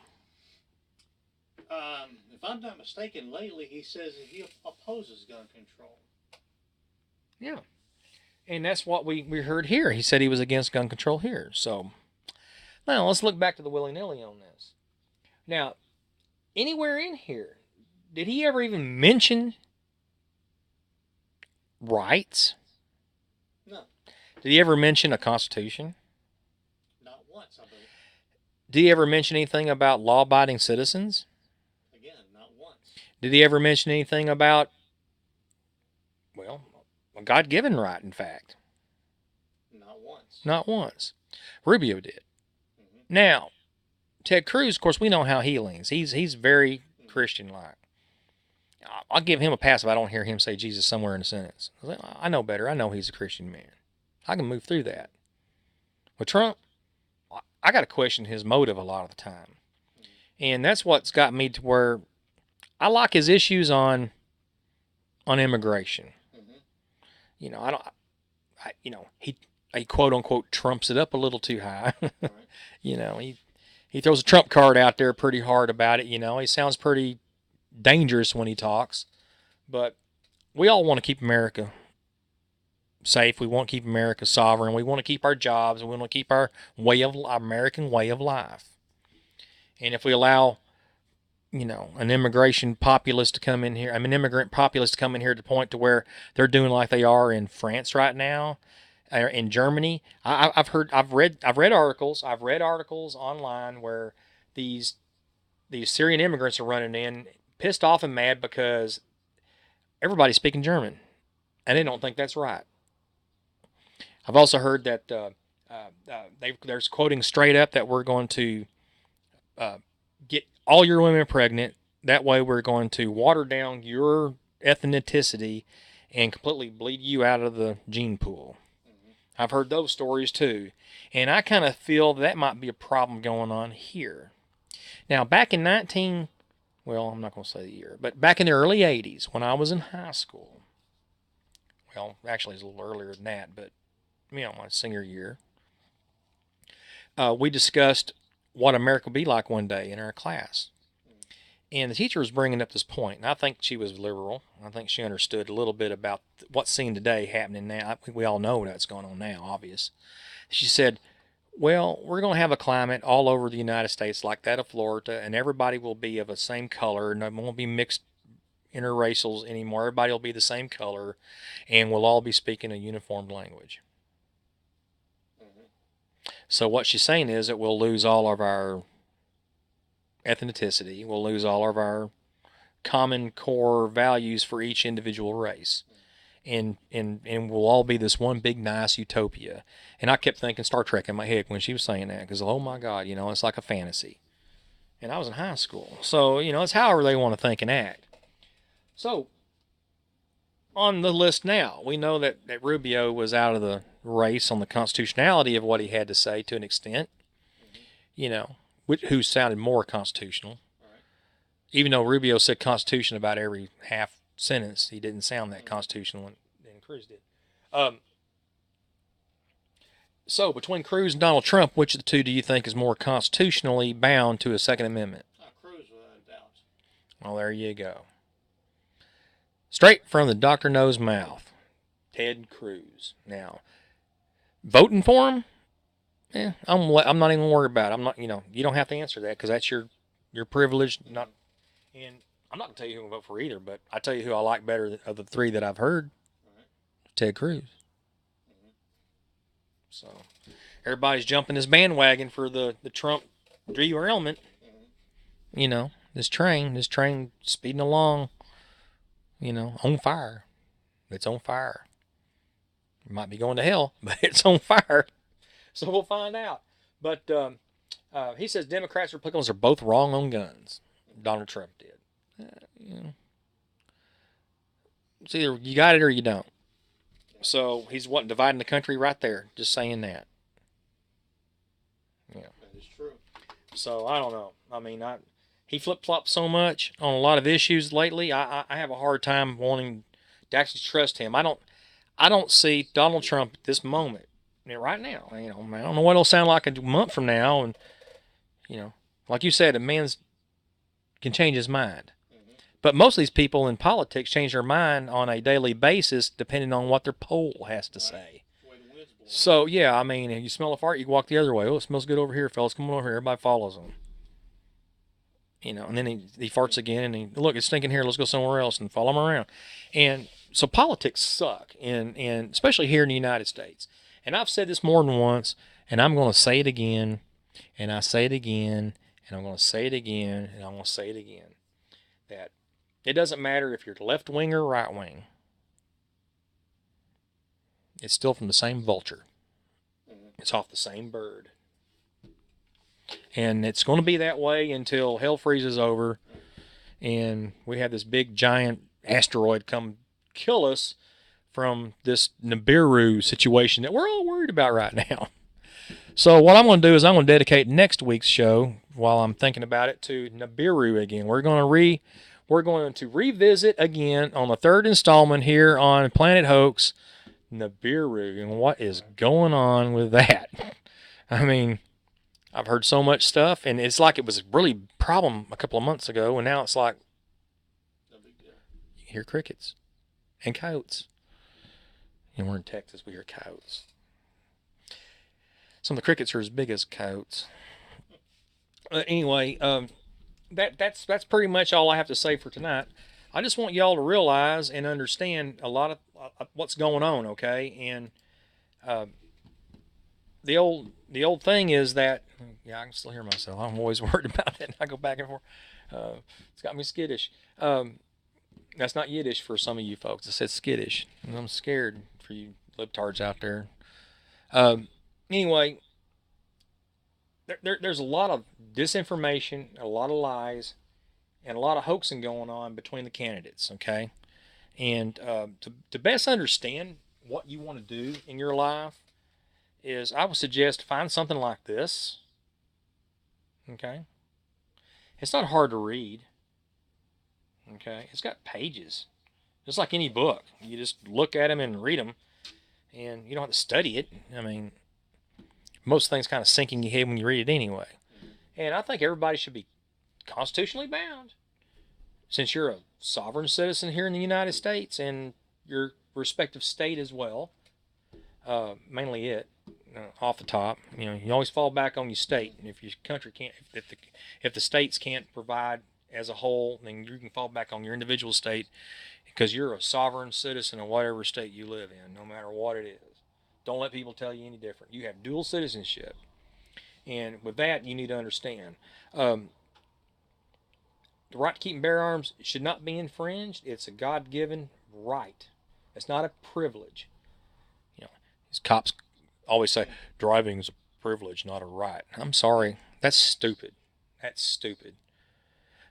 If I'm not mistaken, lately he says that he opposes gun control. Yeah. And that's what we heard here. He said he was against gun control here. So, now let's look back to the willy-nilly on this. Now, anywhere in here, did he ever even mention rights? No. Did he ever mention a constitution? Not want something. Did he ever mention anything about law-abiding citizens? Again, not once. Did he ever mention anything about, well, a God-given right, in fact? Not once. Not once. Rubio did. Mm-hmm. Now, Ted Cruz, of course, we know how he leans. He's very Christian-like. I'll give him a pass if I don't hear him say Jesus somewhere in a sentence. I know better. I know he's a Christian man. I can move through that. With Trump, I got to question his motive a lot of the time. And that's what's got me to where I like his issues on immigration. Mm-hmm. You know, he quote unquote trumps it up a little too high. Right. You know, he throws a trump card out there pretty hard about it. You know, he sounds pretty dangerous when he talks, but we all want to keep America safe. We want to keep America sovereign. We want to keep our jobs. We want to keep our American way of life. And if we allow, an immigrant populace to come in here to the point to where they're doing like they are in France right now, or in Germany. I've read articles online where these Syrian immigrants are running in, pissed off and mad because everybody's speaking German, and they don't think that's right. I've also heard that they're quoting straight up that we're going to get all your women pregnant. That way we're going to water down your ethnicity and completely bleed you out of the gene pool. Mm-hmm. I've heard those stories too. And I kind of feel that might be a problem going on here. Now, back in I'm not going to say the year, but back in the early 80s when I was in high school, well, actually it's a little earlier than that, but my senior year, we discussed what America would be like one day in our class. And the teacher was bringing up this point, and I think she was liberal. I think she understood a little bit about what's seen today happening now. I think we all know that's going on now, obvious. She said, well, we're going to have a climate all over the United States like that of Florida, and everybody will be of the same color, and there won't be mixed interracials anymore. Everybody will be the same color, and we'll all be speaking a uniform language. So what she's saying is that we'll lose all of our ethnicity. We'll lose all of our common core values for each individual race. And we'll all be this one big nice utopia. And I kept thinking Star Trek in my head when she was saying that, because, oh my God, it's like a fantasy. And I was in high school. So, it's however they want to think and act. So, on the list now, we know that Rubio was out of the race on the constitutionality of what he had to say to an extent, who sounded more constitutional. Right. Even though Rubio said Constitution about every half sentence, he didn't sound that constitutional, and Cruz did. So, between Cruz and Donald Trump, which of the two do you think is more constitutionally bound to a Second Amendment? Cruz, without a doubt. Well, there you go. Straight from the Dr. No's mouth, Ted Cruz. Now, voting for him? I'm not even worried about it. I'm not, you don't have to answer that because that's your privilege. And I'm not going to tell you who I'm going to vote for either, but I tell you who I like better of the three that I've heard. Right. Ted Cruz. Mm-hmm. So, everybody's jumping this bandwagon for the Trump derailment. Mm-hmm. This train speeding along, on fire. It's on fire. It might be going to hell, but it's on fire. So we'll find out. But he says Democrats and Republicans are both wrong on guns. Donald Trump did. It's either you got it or you don't. So he's dividing the country right there. Just saying that. Yeah. That is true. So I don't know. I mean, he flip-flops so much on a lot of issues lately. I have a hard time wanting to actually trust him. I don't see Donald Trump at this moment, right now. I don't know what it'll sound like a month from now, and like you said, a man can change his mind. Mm-hmm. But most of these people in politics change their mind on a daily basis, depending on what their poll has to say. So yeah, I mean, if you smell a fart, you can walk the other way. Oh, it smells good over here, fellas. Come on over here. Everybody follows him. And then he farts again, and look, it's stinking here. Let's go somewhere else and follow him around. And so politics suck, and especially here in the United States. And I've said this more than once, and I'm going to say it again. And I say it again, and I'm going to say it again, and I'm going to say it again, that it doesn't matter if you're left wing or right wing. It's still from the same vulture. It's off the same bird. And it's going to be that way until hell freezes over and we have this big giant asteroid come kill us from this Nibiru situation that we're all worried about right now. So what I'm going to do is I'm going to dedicate next week's show, while I'm thinking about it, to Nibiru again. We're going to revisit again on the third installment here on Planet Hoax, Nibiru, and what is going on with that. I mean, I've heard so much stuff, and it's like it was a really problem a couple of months ago, and now it's like No big deal. you hear crickets and coyotes. And we're in Texas, we hear coyotes. Some of the crickets are as big as coyotes. Anyway, that's pretty much all I have to say for tonight. I just want y'all to realize and understand a lot of what's going on, okay? And the old thing is that, yeah, I can still hear myself. I'm always worried about that. I go back and forth. It's got me skittish. That's not Yiddish for some of you folks. I said skittish. And I'm scared for you libtards out there. Anyway, there's a lot of disinformation, a lot of lies, and a lot of hoaxing going on between the candidates, okay? And to best understand what you want to do in your life is I would suggest find something like this, okay? It's not hard to read, okay? It's got pages, just like any book. You just look at them and read them, and you don't have to study it. I mean, most things kind of sink in your head when you read it anyway. And I think everybody should be constitutionally bound. Since you're a sovereign citizen here in the United States and your respective state as well, mainly it, off the top, you always fall back on your state. And if your country can't, if the states can't provide as a whole, then you can fall back on your individual state because you're a sovereign citizen of whatever state you live in, no matter what it is. Don't let people tell you any different. You have dual citizenship. And with that, you need to understand. The right to keep and bear arms should not be infringed. It's a God-given right. It's not a privilege. These cops always say, driving is a privilege, not a right. I'm sorry. That's stupid. That's stupid.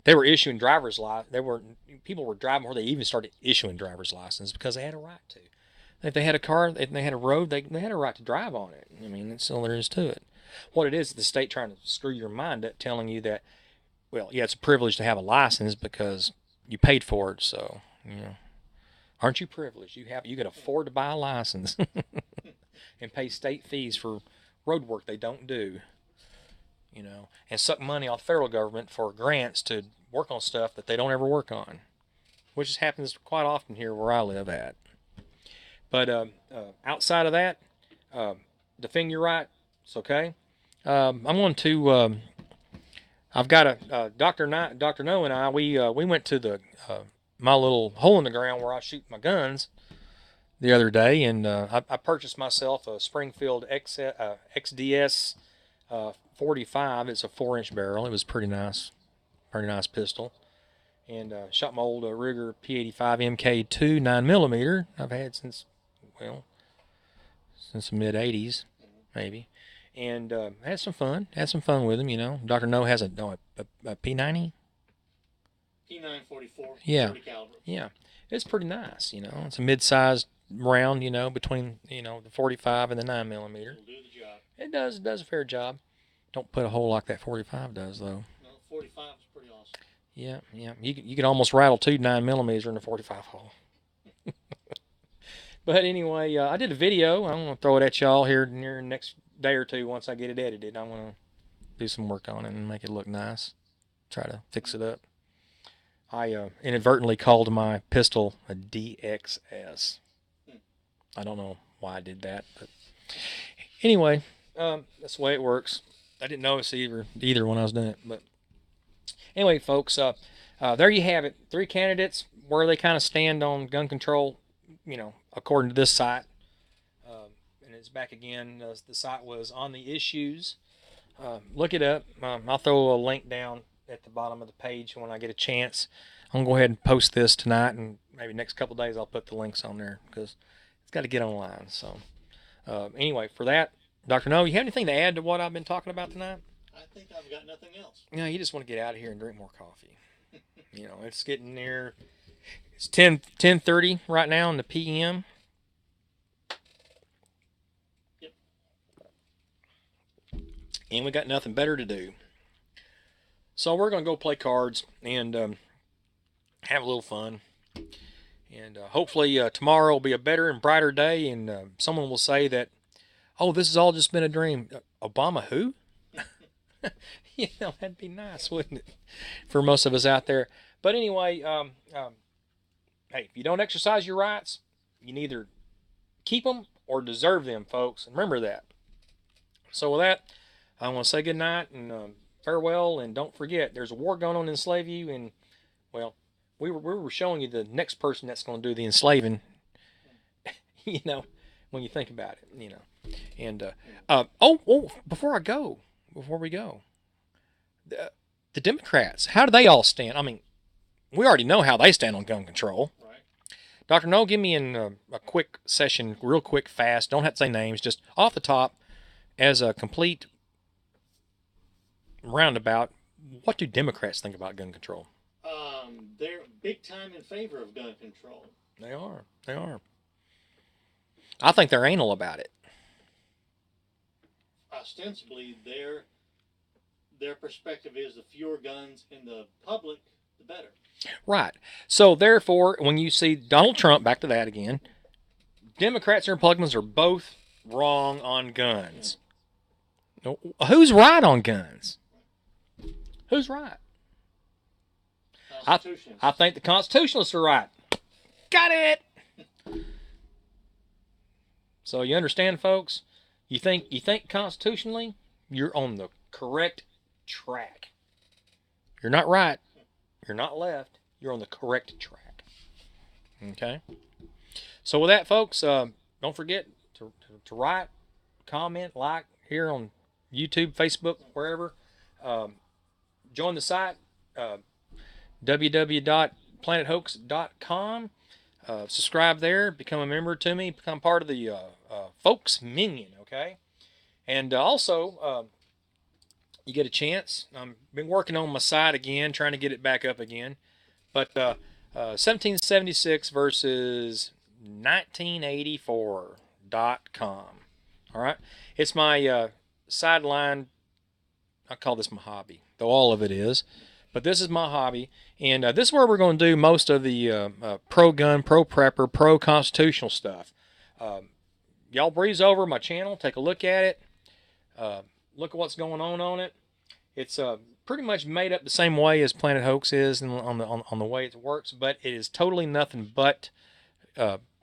They were issuing driver's license. People were driving before they even started issuing driver's license because they had a right to. If they had a car, if they had a road, they had a right to drive on it. I mean, that's all there is to it. What it is the state trying to screw your mind up, telling you that, well, yeah, it's a privilege to have a license because you paid for it. So, aren't you privileged? You can afford to buy a license and pay state fees for road work they don't do. And suck money off the federal government for grants to work on stuff that they don't ever work on, which happens quite often here where I live at. But outside of that, defend your rights, okay? I'm going to. I've got a Dr. No and I. We went to the my little hole in the ground where I shoot my guns the other day, and I purchased myself a Springfield XDS 45. It's a 4-inch barrel. It was pretty nice pistol. And shot my old Ruger P85 MK2 9mm. I've had since the mid '80s, maybe. And had some fun. Had some fun with him, Dr. No has a P90. P944. Yeah. 30 caliber. Yeah. It's pretty nice, It's a mid-sized round, between the 45 and the 9mm. It'll do the job. It does a fair job. Don't put a hole like that 45 does, though. No, 45 is pretty awesome. Yeah. You could almost rattle 2 9mm in a 45 hole. But anyway, I did a video. I'm going to throw it at y'all here near the next day or two once I get it edited. I'm going to do some work on it and make it look nice. Try to fix it up. I inadvertently called my pistol a DXS. I don't know why I did that, but anyway, that's the way it works. I didn't notice either when I was doing it, but anyway, folks, there you have it. 3 candidates, where they kind of stand on gun control, according to this site. And it's back again. The site was on the issues. Look it up. I'll throw a link down at the bottom of the page when I get a chance. I'm going to go ahead and post this tonight, and maybe next couple of days I'll put the links on there because it's got to get online. So anyway, for that, Dr. No, you have anything to add to what I've been talking about tonight? I think I've got nothing else. No, you just want to get out of here and drink more coffee. It's getting near. It's 10:30 right now in the PM. Yep. And we got nothing better to do. So we're going to go play cards and have a little fun. And hopefully tomorrow will be a better and brighter day, and someone will say that, oh, this has all just been a dream. Obama who? That'd be nice, wouldn't it? For most of us out there. But anyway, hey, if you don't exercise your rights, you neither keep them or deserve them, folks. And remember that. So with that, I want to say good night and farewell. And don't forget, there's a war going on to enslave you. And, well, we were showing you the next person that's going to do the enslaving, when you think about it, And, before we go, the Democrats, how do they all stand? I mean, we already know how they stand on gun control. Right. Dr. No, give me a quick session, real quick, fast. Don't have to say names, just off the top, as a complete roundabout. What do Democrats think about gun control? They're big time in favor of gun control. They are. They are. I think they're anal about it. Ostensibly, their perspective is the fewer guns in the public, the better. Right. So therefore, when you see Donald Trump, back to that again, Democrats and Republicans are both wrong on guns. Who's right on guns? Who's right? I think the constitutionalists are right. Got it. So you understand, folks? You think constitutionally, you're on the correct track. You're not right. You're not left. You're on the correct track. Okay? So with that, folks, don't forget to write, comment, like here on YouTube, Facebook, wherever. Join the site, www.planethoax.com. Subscribe there. Become a member to me. Become part of the Folks Minion, okay? And also, you get a chance. I've been working on my site again, trying to get it back up again. But 1776 versus 1984.com. All right? It's my sideline. I call this my hobby, though all of it is. But this is my hobby. And this is where we're going to do most of the pro-gun, pro-prepper, pro-constitutional stuff. Y'all breeze over my channel. Take a look at it. Look at what's going on it. It's pretty much made up the same way as Planet Hoax is on the way it works, but it is totally nothing but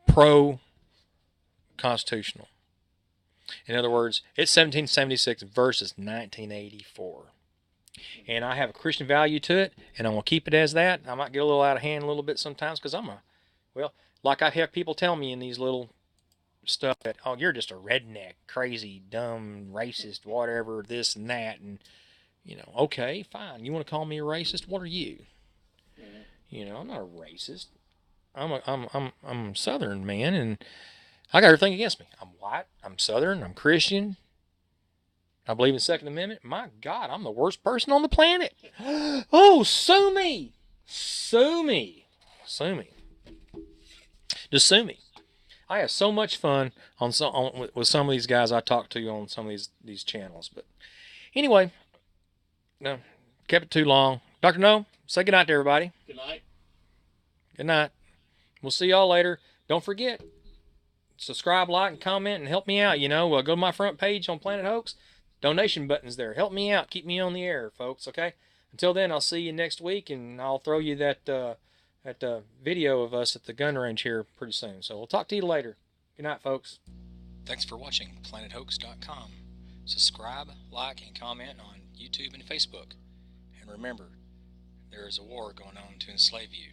pro-constitutional. In other words, it's 1776 versus 1984. And I have a Christian value to it, and I'm going to keep it as that. I might get a little out of hand a little bit sometimes because like I have people tell me in these little stuff that, oh, you're just a redneck, crazy, dumb, racist, whatever, this and that. And, okay, fine. You want to call me a racist? What are you? I'm not a racist. I'm a Southern man, and I got everything against me. I'm white. I'm Southern. I'm Christian. I believe in the Second Amendment. My God, I'm the worst person on the planet. Oh, sue me. Sue me. Sue me. Just sue me. I have so much fun with some of these guys I talk to on some of these channels. But anyway, no, kept it too long. Dr. No, say good night to everybody. Good night. Good night. We'll see y'all later. Don't forget, subscribe, like, and comment, and help me out. Go to my front page on Planet Hoax. Donation buttons there. Help me out. Keep me on the air, folks, okay? Until then, I'll see you next week, and I'll throw you that video of us at the gun range here pretty soon. So we'll talk to you later. Good night, folks. Thanks for watching PlanetHoax.com. Subscribe, like, and comment on YouTube and Facebook. And remember, there is a war going on to enslave you.